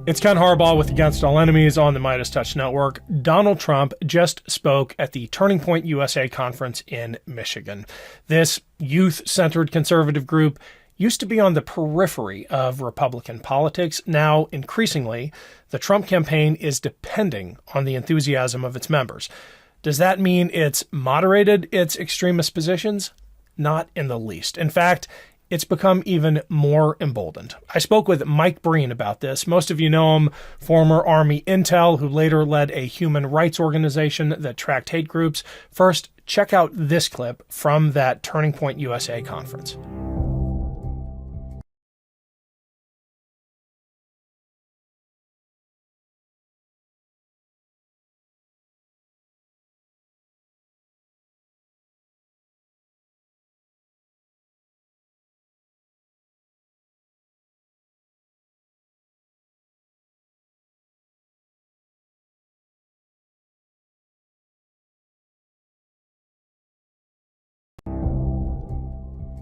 It's Ken Harbaugh with Against All Enemies on the MeidasTouch Network. Donald Trump just spoke at the Turning Point USA conference in Michigan. This youth-centered conservative group used to be on the periphery of Republican politics. Now, increasingly, the Trump campaign is depending on the enthusiasm of its members. Does that mean it's moderated its extremist positions? Not in the least. In fact, it's become even more emboldened. I spoke with Mike Breen about this. Most of you know him, former Army intel who later led a human rights organization that tracked hate groups. First, check out this clip from that Turning Point USA conference.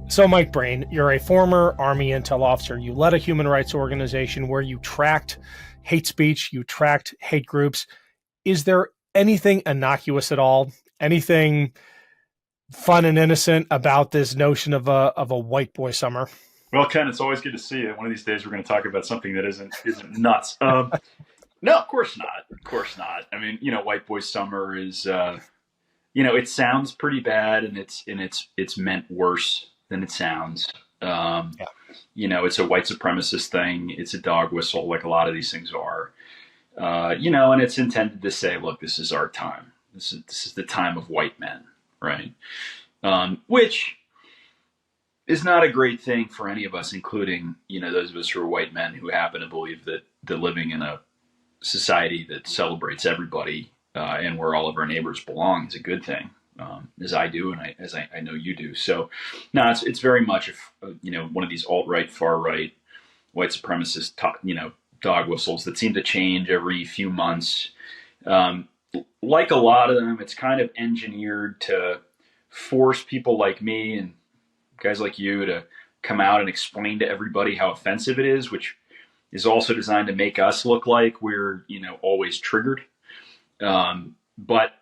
So, Mike Breen, you're a former Army intel officer. You led a human rights organization where you tracked hate speech, you tracked hate groups. Is there anything innocuous at all? Anything fun and innocent about this notion of a white boy summer? Well, Ken, it's always good to see you. One of these days, we're going to talk about something that isn't nuts. No, of course not. Of course not. I mean, white boy summer is, it sounds pretty bad, and it's meant worse than it sounds. Yeah. It's a white supremacist thing. It's a dog whistle, like a lot of these things are. And it's intended to say, look, this is our time. This is the time of white men, right? Which is not a great thing for any of us, including, those of us who are white men who happen to believe that they're living in a society that celebrates everybody and where all of our neighbors belong is a good thing, as I do, and as I know you do. So, no, it's very much one of these alt-right, far-right, white supremacist, dog whistles that seem to change every few months. Like a lot of them, it's kind of engineered to force people like me and guys like you to come out and explain to everybody how offensive it is, which is also designed to make us look like we're, always triggered. But,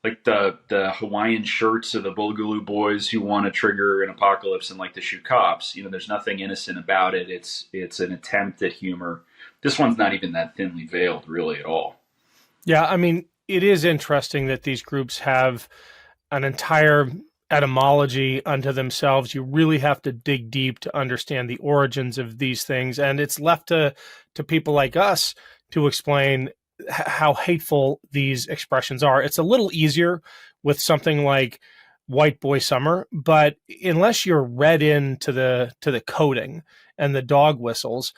like the Hawaiian shirts of the Boogaloo boys who want to trigger an apocalypse and like to shoot cops, there's nothing innocent about it. It's an attempt at humor. This one's not even that thinly veiled really at all. Yeah. I mean, it is interesting that these groups have an entire etymology unto themselves. You really have to dig deep to understand the origins of these things. And it's left to people like us to explain how hateful these expressions are. It's a little easier with something like white boy summer, but unless you're read into the coding and the dog whistles,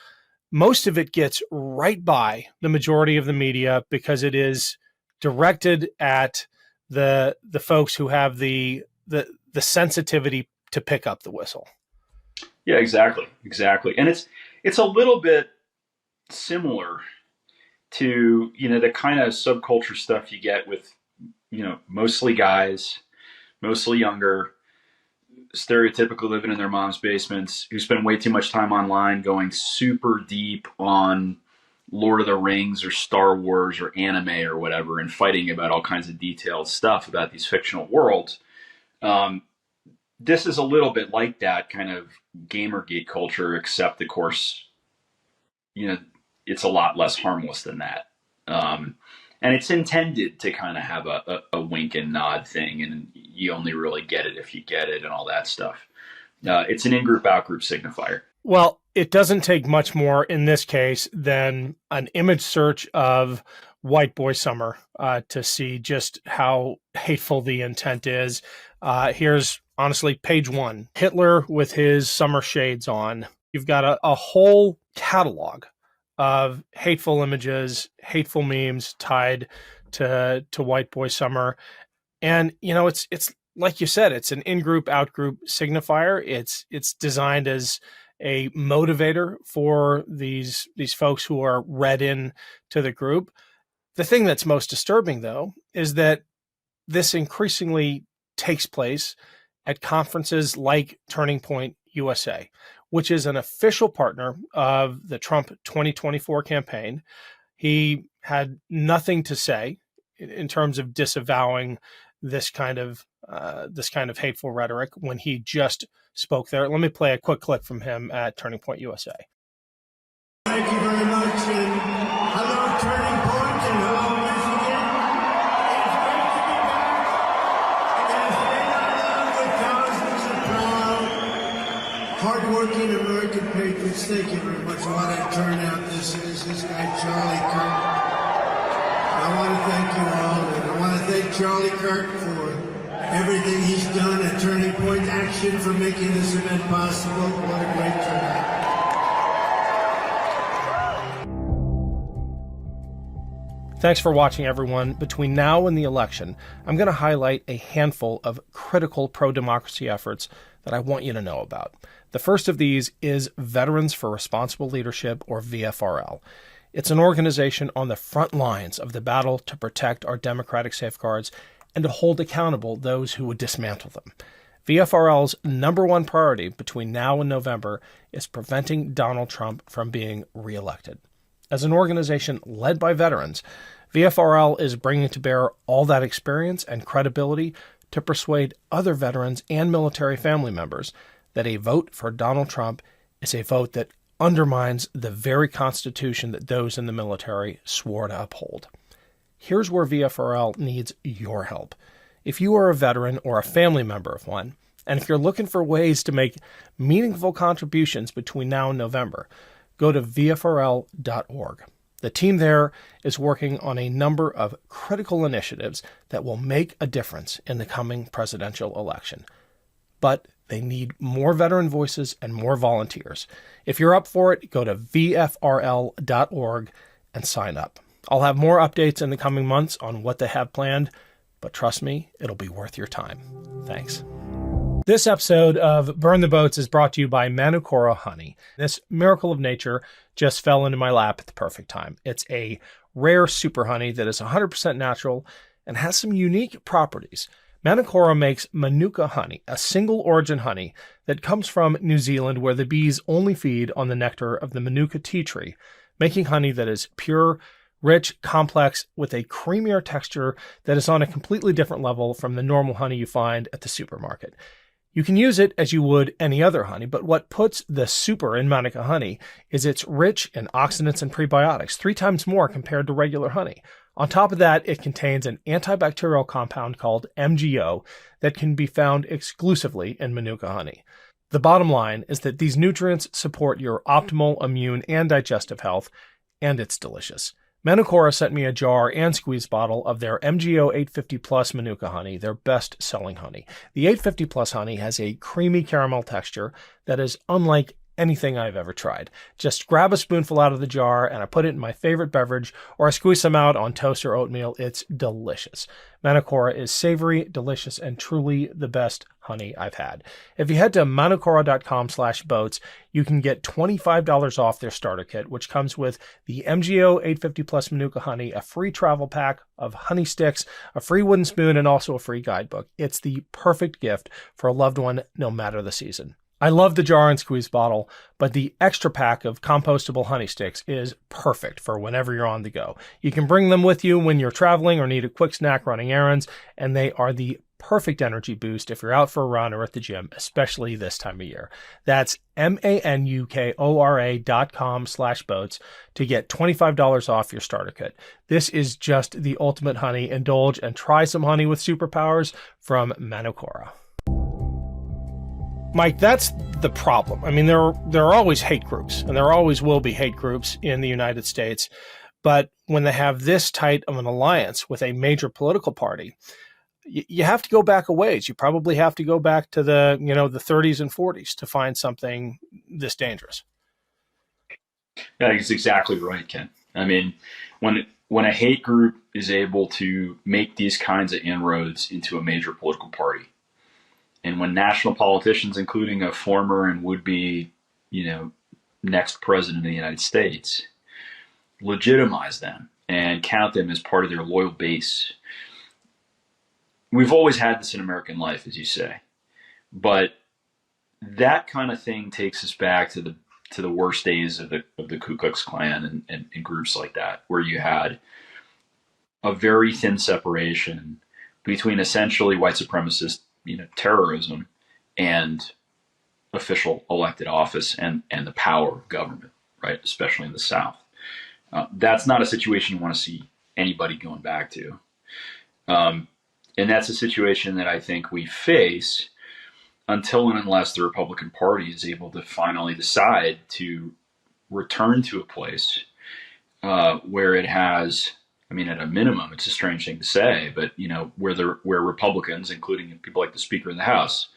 most of it gets right by the majority of the media because it is directed at the folks who have the sensitivity to pick up the whistle. Yeah, exactly. And it's a little bit similar to, the kind of subculture stuff you get with, mostly guys, mostly younger, stereotypical living in their mom's basements who spend way too much time online going super deep on Lord of the Rings or Star Wars or anime or whatever and fighting about all kinds of detailed stuff about these fictional worlds. This is a little bit like that kind of Gamergate culture, except of course, it's a lot less harmless than that. And it's intended to kind of have a wink and nod thing, and you only really get it if you get it and all that stuff. It's an in-group, out-group signifier. Well, it doesn't take much more in this case than an image search of white boy summer to see just how hateful the intent is. Here's honestly page one, Hitler with his summer shades on. You've got a whole catalog of hateful images, hateful memes tied to white boy summer. And, it's like you said, it's an in-group, out-group signifier. It's designed as a motivator for these folks who are read in to the group. The thing that's most disturbing, though, is that this increasingly takes place at conferences like Turning Point USA, which is an official partner of the Trump 2024 campaign. He had nothing to say in terms of disavowing this kind of hateful rhetoric when he just spoke there. Let me play a quick clip from him at Turning Point USA. Thank you very much, and hello Turning Point, and hello Michigan. It's great to be back. And it's been a thousands of proud, hardworking American patriots. Thank you very much. What a turnout this is. This guy Charlie Kirk. I want to thank you all, and I want to thank Charlie Kirk for everything he's done at Turning Point Action for making this event possible. What a great turnout. Thanks for watching, everyone. Between now and the election, I'm going to highlight a handful of critical pro-democracy efforts that I want you to know about. The first of these is Veterans for Responsible Leadership, or VFRL. It's an organization on the front lines of the battle to protect our democratic safeguards and to hold accountable those who would dismantle them. VFRL's number one priority between now and November is preventing Donald Trump from being reelected. As an organization led by veterans, VFRL is bringing to bear all that experience and credibility to persuade other veterans and military family members that a vote for Donald Trump is a vote that undermines the very Constitution that those in the military swore to uphold. Here's where VFRL needs your help. If you are a veteran or a family member of one, and if you're looking for ways to make meaningful contributions between now and November, go to VFRL.org. The team there is working on a number of critical initiatives that will make a difference in the coming presidential election. But they need more veteran voices and more volunteers. If you're up for it, go to VFRL.org and sign up. I'll have more updates in the coming months on what they have planned, but trust me, it'll be worth your time. Thanks. This episode of Burn the Boats is brought to you by Manukora honey. This miracle of nature just fell into my lap at the perfect time. It's a rare super honey that is 100% natural and has some unique properties. Manukora makes Manuka honey, a single origin honey that comes from New Zealand, where the bees only feed on the nectar of the Manuka tea tree, making honey that is pure, rich, complex, with a creamier texture that is on a completely different level from the normal honey you find at the supermarket. You can use it as you would any other honey, but what puts the super in Manuka honey is it's rich in oxidants and prebiotics, 3 times more compared to regular honey. On top of that, it contains an antibacterial compound called MGO that can be found exclusively in Manuka honey. The bottom line is that these nutrients support your optimal immune and digestive health, and it's delicious. Manukora sent me a jar and squeeze bottle of their MGO 850 Plus Manuka honey, their best-selling honey. The 850 Plus honey has a creamy caramel texture that is unlike anything I've ever tried. Just grab a spoonful out of the jar and I put it in my favorite beverage, or I squeeze some out on toast or oatmeal. It's delicious. Manukora is savory, delicious, and truly the best honey I've had. If you head to manukora.com/boats, you can get $25 off their starter kit, which comes with the MGO 850 Plus Manuka honey, a free travel pack of honey sticks, a free wooden spoon, and also a free guidebook. It's the perfect gift for a loved one, no matter the season. I love the jar and squeeze bottle, but the extra pack of compostable honey sticks is perfect for whenever you're on the go. You can bring them with you when you're traveling or need a quick snack running errands, and they are the perfect energy boost if you're out for a run or at the gym, especially this time of year. That's manukora.com/boats to get $25 off your starter kit. This is just the ultimate honey. Indulge and try some honey with superpowers from Manukora. Mike, that's the problem. I mean, there are always hate groups, and there always will be hate groups in the United States. But when they have this tight of an alliance with a major political party, you have to go back a ways. You probably have to go back to the 30s and 40s to find something this dangerous. Yeah, that's exactly right, Ken. I mean, when a hate group is able to make these kinds of inroads into a major political party, and when national politicians, including a former and would-be, next president of the United States, legitimize them and count them as part of their loyal base. We've always had this in American life, as you say, but that kind of thing takes us back to the worst days of the Ku Klux Klan and groups like that, where you had a very thin separation between essentially white supremacist, terrorism and official elected office and the power of government, right? Especially in the South. That's not a situation you want to see anybody going back to. And that's a situation that I think we face until and unless the Republican Party is able to finally decide to return to a place where it has, at a minimum, it's a strange thing to say, but where Republicans, including people like the Speaker of the House,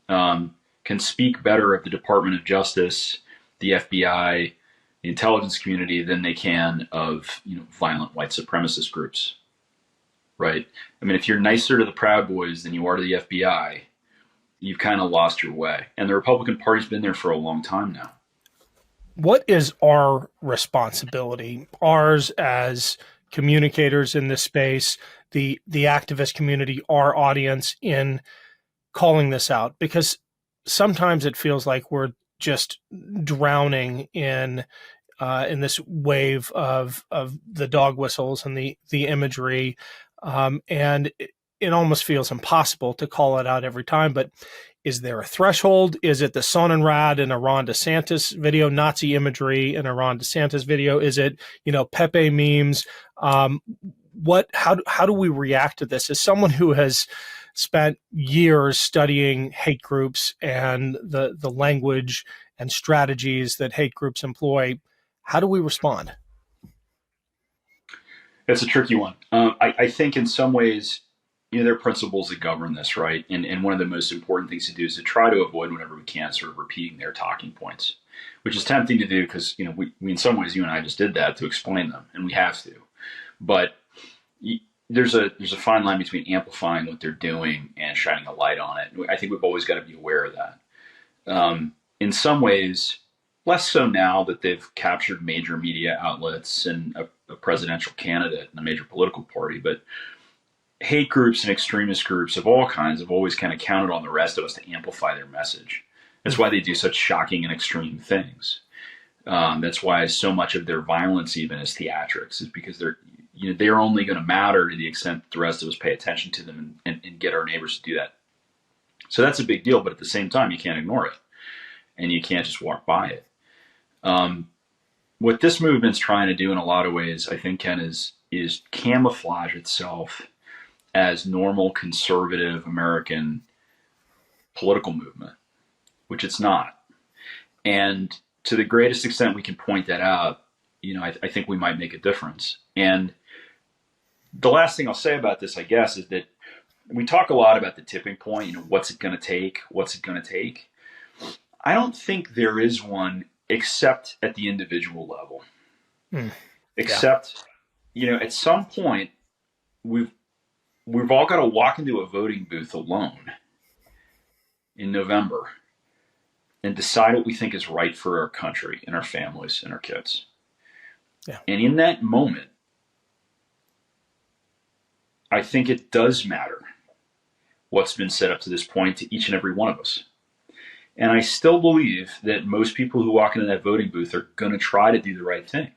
can speak better of the Department of Justice, the FBI, the intelligence community than they can of violent white supremacist groups, right? If you're nicer to the Proud Boys than you are to the FBI, you've kind of lost your way. And the Republican Party's been there for a long time now. What is our responsibility, ours as communicators in this space, the activist community, our audience, in calling this out? Because sometimes it feels like we're just drowning in this wave of the dog whistles and the imagery, and it almost feels impossible to call it out every time. But is there a threshold? Is it the Sonnenrad in a Ron DeSantis video, Nazi imagery in a Ron DeSantis video? Is it Pepe memes? How do we react to this? As someone who has spent years studying hate groups and the language and strategies that hate groups employ, how do we respond? It's a tricky one. I think in some ways, there are principles that govern this, right? And one of the most important things to do is to try to avoid whenever we can sort of repeating their talking points, which is tempting to do because, we in some ways, you and I just did that to explain them, and we have to. But there's a fine line between amplifying what they're doing and shining a light on it. I think we've always got to be aware of that. In some ways, less so now that they've captured major media outlets and a presidential candidate and a major political party, but hate groups and extremist groups of all kinds have always kind of counted on the rest of us to amplify their message. That's why they do such shocking and extreme things. That's why so much of their violence even is theatrics, is because they're only going to matter to the extent that the rest of us pay attention to them and get our neighbors to do that. So that's a big deal, but at the same time, you can't ignore it, and you can't just walk by it. What this movement's trying to do in a lot of ways, I think, Ken, is camouflage itself as normal conservative American political movement, which it's not. And to the greatest extent we can point that out, I think we might make a difference. And the last thing I'll say about this, I guess, is that we talk a lot about the tipping point, what's it going to take? What's it going to take? I don't think there is one except at the individual level. Except, at some point, we've all got to walk into a voting booth alone in November and decide what we think is right for our country and our families and our kids. Yeah. And in that moment, I think it does matter what's been said up to this point to each and every one of us. And I still believe that most people who walk into that voting booth are going to try to do the right thing.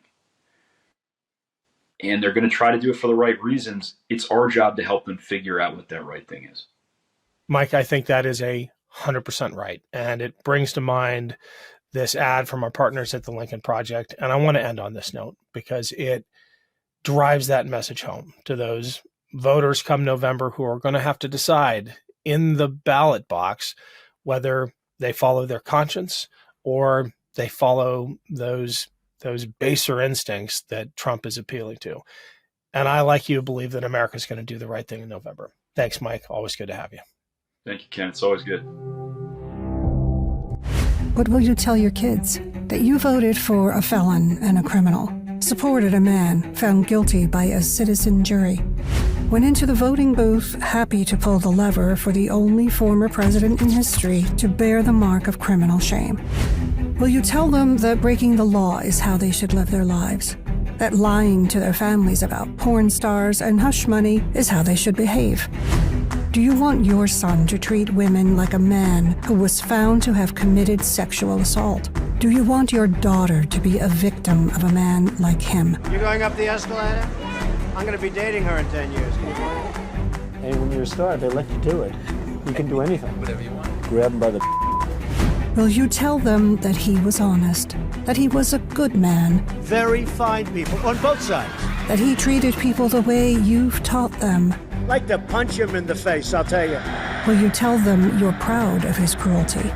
And they're going to try to do it for the right reasons. It's our job to help them figure out what that right thing is. Mike, I think that is 100% right. And it brings to mind this ad from our partners at the Lincoln Project. And I want to end on this note because it drives that message home to those voters come November who are going to have to decide in the ballot box whether they follow their conscience or they follow those baser instincts that Trump is appealing to. And I, like you, believe that America's going to do the right thing in November. Thanks, Mike. Always good to have you. Thank you, Ken. It's always good. What will you tell your kids? That you voted for a felon and a criminal, supported a man found guilty by a citizen jury, went into the voting booth happy to pull the lever for the only former president in history to bear the mark of criminal shame. Will you tell them that breaking the law is how they should live their lives? That lying to their families about porn stars and hush money is how they should behave? Do you want your son to treat women like a man who was found to have committed sexual assault? Do you want your daughter to be a victim of a man like him? You going up the escalator? I'm going to be dating her in 10 years. Can you believe it? Hey, when you're a star, they let you do it. You can do anything. Whatever you want. Grab them by the... Will you tell them that he was honest, that he was a good man, Very fine people on both sides. that he treated people the way you've taught them? Like to punch him in the face, I'll tell you. Will you tell them you're proud of his cruelty,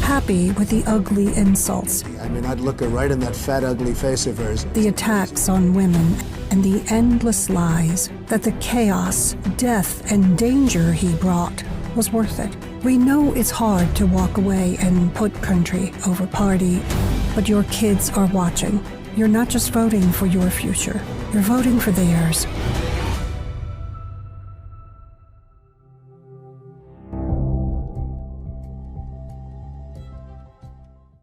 happy with the ugly insults, I mean, I'd look her right in that fat, ugly face of hers. the attacks on women, and the endless lies, that the chaos, death, and danger he brought was worth it? We know it's hard to walk away and put country over party, but your kids are watching. You're not just voting for your future, you're voting for theirs.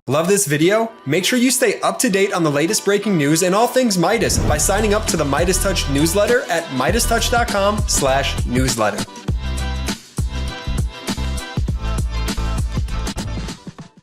Love this video? Make sure you stay up to date on the latest breaking news and all things Midas by signing up to the MeidasTouch newsletter at MeidasTouch.com/newsletter.